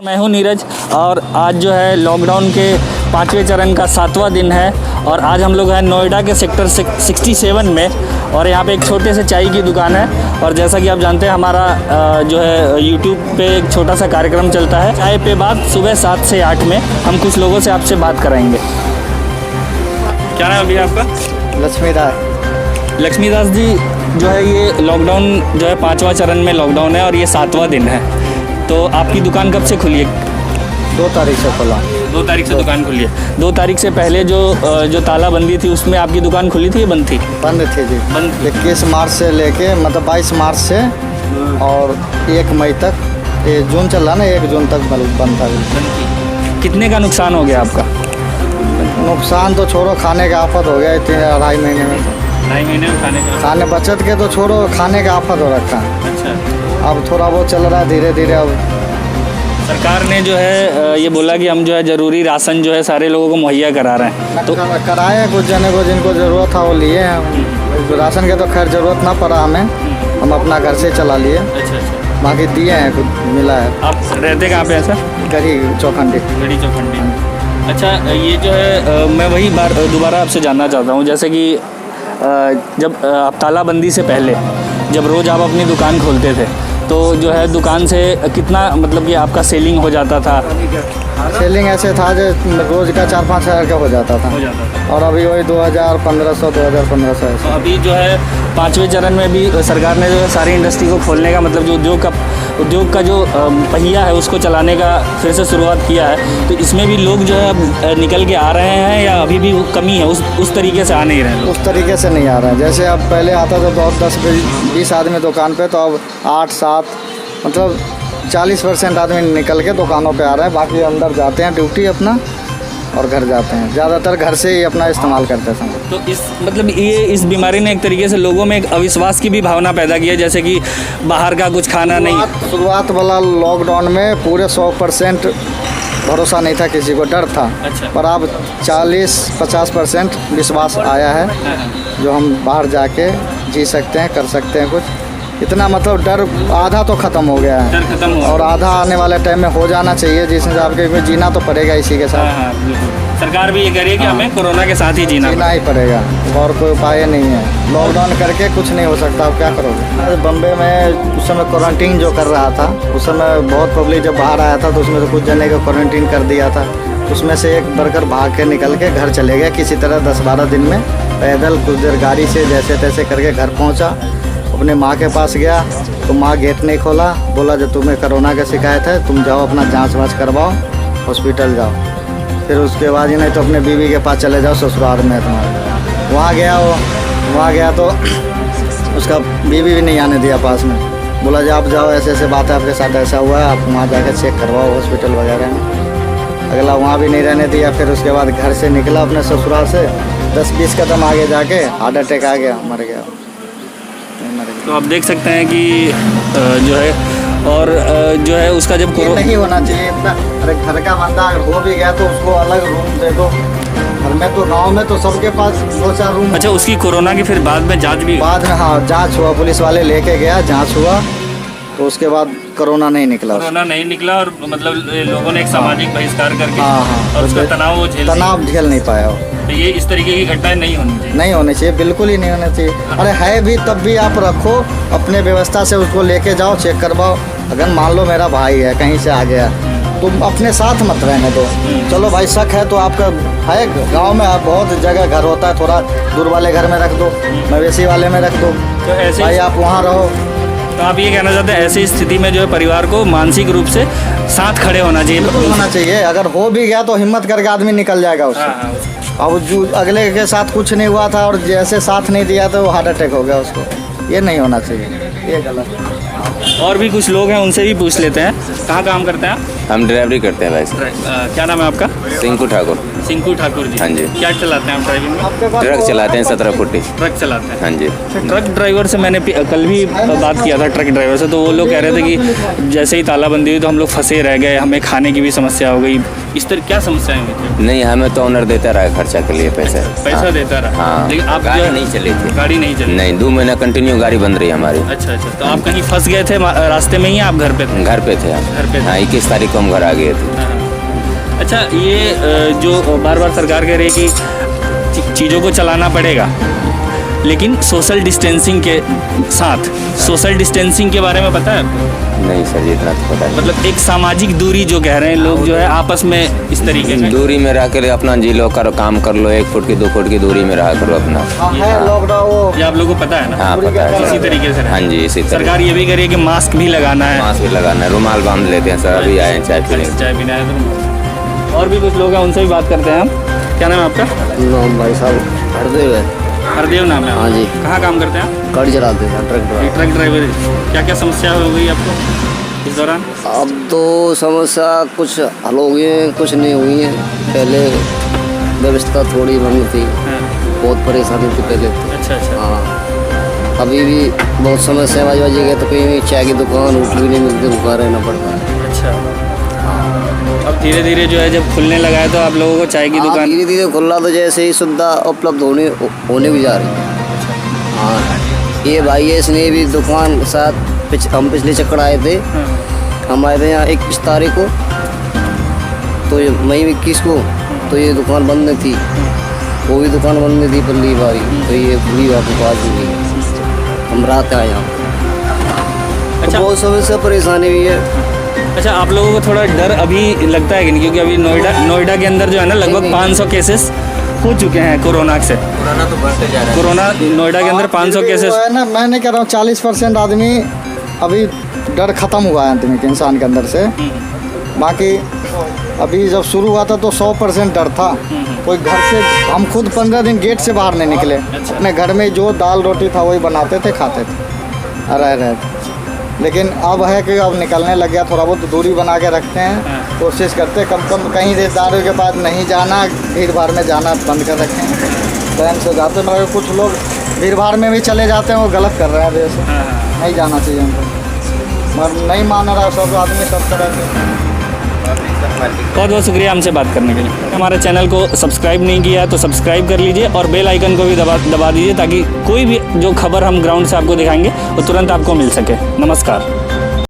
मैं हूं नीरज और आज जो है लॉकडाउन के 5वें चरण का 7वां दिन है और आज हम लोग हैं नोएडा के सेक्टर 67 में और यहाँ पे एक छोटे से चाय की दुकान है। और जैसा कि आप जानते हैं हमारा जो है यूट्यूब पे एक छोटा सा कार्यक्रम चलता है चाय पे बात, सुबह 7 से 8 में हम कुछ लोगों से आपसे बात कराएंगे। क्या नाम है अभी आपका? लक्ष्मीदास जी, जो है ये लॉकडाउन जो है 5वां चरण में लॉकडाउन है और ये 7वां दिन है, तो आपकी दुकान कब से खुली है? 2 तारीख से खुला। 2 तारीख से दुकान खुली है। 2 तारीख से पहले जो तालाबंदी थी उसमें आपकी दुकान खुली थी या बंद थी? बंद थी जी। बंद। 21 मार्च से लेके मतलब 22 मार्च से और 1 मई तक, ये जून चल रहा ना, 1 जून तक बंद था। कितने का नुकसान हो गया आपका? नुकसान तो छोड़ो, खाने का आफत हो गया इतने 2.5 महीने में। 2.5 महीने में खाने बचत के तो छोड़ो, खाने का आफत हो रखा है। अच्छा। अब थोड़ा बहुत चल रहा है धीरे धीरे। अब सरकार ने जो है ये बोला कि हम जो है ज़रूरी राशन जो है सारे लोगों को मुहैया करा रहे हैं, तो कराए कुछ जने को जिनको ज़रूरत था वो लिए हैं। राशन के तो खैर ज़रूरत ना पड़ा हमें, हम अपना घर से चला लिए। अच्छा। बाकी दिए हैं, कुछ मिला है। आप रहते कहाँ पे हैं सर? गढ़ी चौखंडी। गढ़ी चौखंडी। अच्छा, ये जो है मैं वही दोबारा आपसे जानना चाहता हूँ, जैसे कि जब आप तालाबंदी से पहले जब रोज़ आप अपनी दुकान खोलते थे तो जो है दुकान से कितना मतलब कि आपका सेलिंग हो जाता था? सेलिंग ऐसे था जो रोज़ का 4-5 हज़ार का हो जाता था। और अभी वही 2,000-1,500 2,000-1,500 तो अभी जो है 5वें चरण में भी सरकार ने जो है सारी इंडस्ट्री को खोलने का मतलब जो उद्योग का जो पहिया है उसको चलाने का फिर से शुरुआत किया है, तो इसमें भी लोग जो है अब निकल के आ रहे हैं या अभी भी कमी है, उस तरीके से आ नहीं रहे हैं? उस तरीके से नहीं आ रहा है। जैसे अब पहले आता था तो 10-20 आदमी दुकान पे, तो अब 8-7 मतलब 40% आदमी निकल के दुकानों पे आ रहे हैं। बाकी अंदर जाते हैं ड्यूटी अपना और घर जाते हैं। ज़्यादातर घर से ही अपना इस्तेमाल करते हैं। तो इस मतलब ये इस बीमारी ने एक तरीके से लोगों में एक अविश्वास की भी भावना पैदा की है, जैसे कि बाहर का कुछ खाना नहीं। शुरुआत वाला लॉकडाउन में पूरे 100% भरोसा नहीं था, किसी को डर था। अच्छा। पर अब 40-50% विश्वास आया है, जो हम बाहर जाके जी सकते हैं, कर सकते हैं कुछ। इतना मतलब डर आधा तो ख़त्म हो गया है। डर खत्म हो और आधा आने वाले टाइम में हो जाना चाहिए, जिस हिसाब के जीना तो पड़ेगा इसी के साथ। हाँ, सरकार भी ये कह रही है कि हमें कोरोना के साथ ही जीना ही पड़ेगा, और कोई उपाय नहीं है। लॉकडाउन करके कुछ नहीं हो सकता, अब क्या करोगे? बम्बे में उस समय क्वारंटीन जो कर रहा था, उस समय बहुत पब्लिक जब बाहर आया था तो उसमें तो कुछ जने को क्वारंटीन कर दिया था। उसमें से एक वर्कर भाग के निकल के घर चले गया किसी तरह 10-12 दिन में, पैदल कुछ देर गाड़ी से जैसे तैसे करके घर पहुँचा। अपने माँ के पास गया तो माँ गेट नहीं खोला, बोला जब तुम्हें कोरोना का शिकायत है तुम जाओ अपना जांच वाँच करवाओ, हॉस्पिटल जाओ। फिर उसके बाद ही नहीं तो अपने बीवी के पास चले जाओ, ससुराल में तुम्हारे। वहाँ गया तो उसका बीवी भी नहीं आने दिया पास में, बोला जब आप जाओ, ऐसे ऐसे बात है आपके साथ, ऐसा हुआ है, आप वहाँ जाकर चेक करवाओ हॉस्पिटल वगैरह में। अगला वहाँ भी नहीं रहने दिया। फिर उसके बाद घर से निकला अपने ससुराल से, 10-20 कदम आगे जाके हार्ट अटैक आ गया, मर गया। तो आप देख सकते हैं कि जो है और जो है उसका जब नहीं होना चाहिए इतना। अरे घर का बंदा अगर हो भी गया तो उसको अलग रूम दे दो। घर में तो गांव में तो सबके पास 2-4 रूम। अच्छा, उसकी कोरोना की फिर बाद में जांच भी? बाद में हाँ, जांच हुआ, पुलिस वाले लेके गया, जांच हुआ, तो उसके बाद कोरोना नहीं निकला। और मतलब लोगों ने एक सामाजिक बहिष्कार करके और उसका तनाव झेल नहीं पाया। तो ये इस तरीके की घटनाएं नहीं होनी चाहिए। बिल्कुल ही नहीं होना चाहिए। अरे है भी तब भी आप रखो, अपने व्यवस्था से उसको लेके जाओ, चेक करवाओ। अगर मान लो मेरा भाई है कहीं से आ गया, तुम अपने साथ मत रहने दो। चलो भाई शक है तो आपका है, गांव में आप बहुत जगह घर होता है, थोड़ा दूर वाले घर में रख दो, मवेशी वाले में रख दो, तो ऐसे भाई आप वहाँ रहो। तो आप ये कहना चाहते हैं ऐसी स्थिति में जो है परिवार को मानसिक रूप से साथ खड़े होना चाहिए? अगर हो भी गया तो हिम्मत करके आदमी निकल जाएगा उससे। अब जो अगले के साथ कुछ नहीं हुआ था और जैसे साथ नहीं दिया तो वो हार्ट अटैक हो गया उसको। ये नहीं होना चाहिए, ये गलत। और भी कुछ लोग हैं, उनसे भी पूछ लेते हैं। कहाँ काम करते हैं आप? हम ड्राइवरी करते हैं भाई। क्या नाम है आपका? सिंकू ठाकुर। सिंकू ठाकुर जी। हाँ जी। क्या चलाते हैं आप ड्राइविंग में? ट्रक चलाते हैं, 17 फुटी ट्रक चलाते हैं। हाँ जी। ट्रक ड्राइवर से मैंने कल भी बात किया था, ट्रक ड्राइवर से, तो वो लोग कह रहे थे कि जैसे ही तालाबंदी हुई तो हम लोग फंसे रह गए, हमें खाने की भी समस्या हो गई। इस तरह क्या समस्याएं हुई थी? नहीं, हमें तो ओनर देता रहा खर्चा के लिए पैसा देता रहा। हाँ, लेकिन आप गाड़ी नहीं चली थी। गाड़ी नहीं चली? नहीं, 2 महीना कंटिन्यू गाड़ी बंद रही हमारी। अच्छा। तो आप कहीं फंस गए थे रास्ते में ही, आप घर पे थे? घर पे थे हम। घर पे थे। हाँ 21 तारीख को हम घर आ गए थे। अच्छा, ये जो बार बार सरकार कह रही है कि चीज़ों को चलाना पड़ेगा, लेकिन सोशल डिस्टेंसिंग के साथ, सोशल डिस्टेंसिंग के बारे में पता है आपको? नहीं सर जी, इतना तो पता नहीं। मतलब एक सामाजिक दूरी जो कह रहे हैं लोग, जो है आपस में इस तरीके से दूरी में रह कर अपना जी लो, करो काम कर लो, 1 फुट की 2 फुट की दूरी में रहा करो अपना। हाँ है लॉकडाउन। ये आप लोगों को पता है ना? हाँ पता है। इसी तरीके से हाँ जी, इसी तरह। सरकार ये भी कह रही है कि मास्क भी लगाना है। मास्क भी लगाना है, रुमाल बांध लेते हैं सर। अभी आए हैं चाय पीने। चाय पीना है तो। और भी कुछ लोग हैं, उनसे भी बात करते हैं हम। क्या नाम है आपका? नाम भाई साहब हरदेव है। हरदेव नाम है? हाँ जी। कहाँ काम करते हैं? गाड़ी चलाते हैं, ट्रक ड्राइवर। क्या क्या समस्या हो गई आपको इस दौरान? अब तो समस्या कुछ हल हो गई है, कुछ नहीं हुई है। पहले व्यवस्था थोड़ी बंद थी, हाँ। बहुत परेशानी थी पहले तो। अच्छा अच्छा। हाँ अभी भी बहुत समस्या बाजी गए, तो कहीं भी चाय की दुकान होटल भी नहीं मिलती, भूखा रहना पड़ता है। अच्छा, अब धीरे धीरे जो है जब खुलने लगा है तो आप लोगों को चाय की दुकान धीरे धीरे खुल रहा, तो जैसे ही सुविधा उपलब्ध होने भी जा रही है। हाँ ये भाई है, इसने भी दुकान के साथ हम पिछले चक्कर आए थे। हाँ। हम आए थे यहाँ 21 तारीख को, तो ये मई 21 को तो ये दुकान बंद नहीं थी, वो भी दुकान बंद नहीं थी पल्ली बारी, तो ये खुली वापस आ चुकी। हम रात आए यहाँ। अच्छा। तो बहुत समस्या परेशानी भी है। अच्छा, आप लोगों को थोड़ा डर अभी लगता है कि नहीं? क्योंकि अभी नोएडा के अंदर जो है ना लगभग 500 केसेस हो चुके हैं कोरोना से। कोरोना तो बढ़ते जा रहा है। कोरोना नोएडा के अंदर 500 केसेस है ना, मैं नहीं कह रहा हूँ 40% आदमी अभी डर खत्म हुआ है आदमी के, इंसान के अंदर से। बाकी अभी जब शुरू हुआ था तो 100% डर था। कोई घर से, हम खुद 15 दिन गेट से बाहर नहीं निकले। अपने घर में जो दाल रोटी था वही बनाते थे, खाते थे, रह लेकिन अब है कि अब निकलने लग गया, थोड़ा बहुत दूरी बना के रखते हैं। कोशिश करते हैं कम कम कहीं रिश्तेदारों के पास नहीं जाना, भीड़ भाड़ में जाना बंद कर रखे हैं। टाइम से जाते, मगर कुछ लोग भीड़ भाड़ में भी चले जाते हैं, वो गलत कर रहे हैं वैसे। नहीं जाना चाहिए उनको, मगर नहीं मान रहा सब आदमी सब तरह से। बहुत बहुत शुक्रिया हमसे बात करने के लिए। हमारे चैनल को सब्सक्राइब नहीं किया है तो सब्सक्राइब कर लीजिए और बेल आइकन को भी दबा दीजिए, ताकि कोई भी जो खबर हम ग्राउंड से आपको दिखाएंगे वो तुरंत आपको मिल सके। नमस्कार।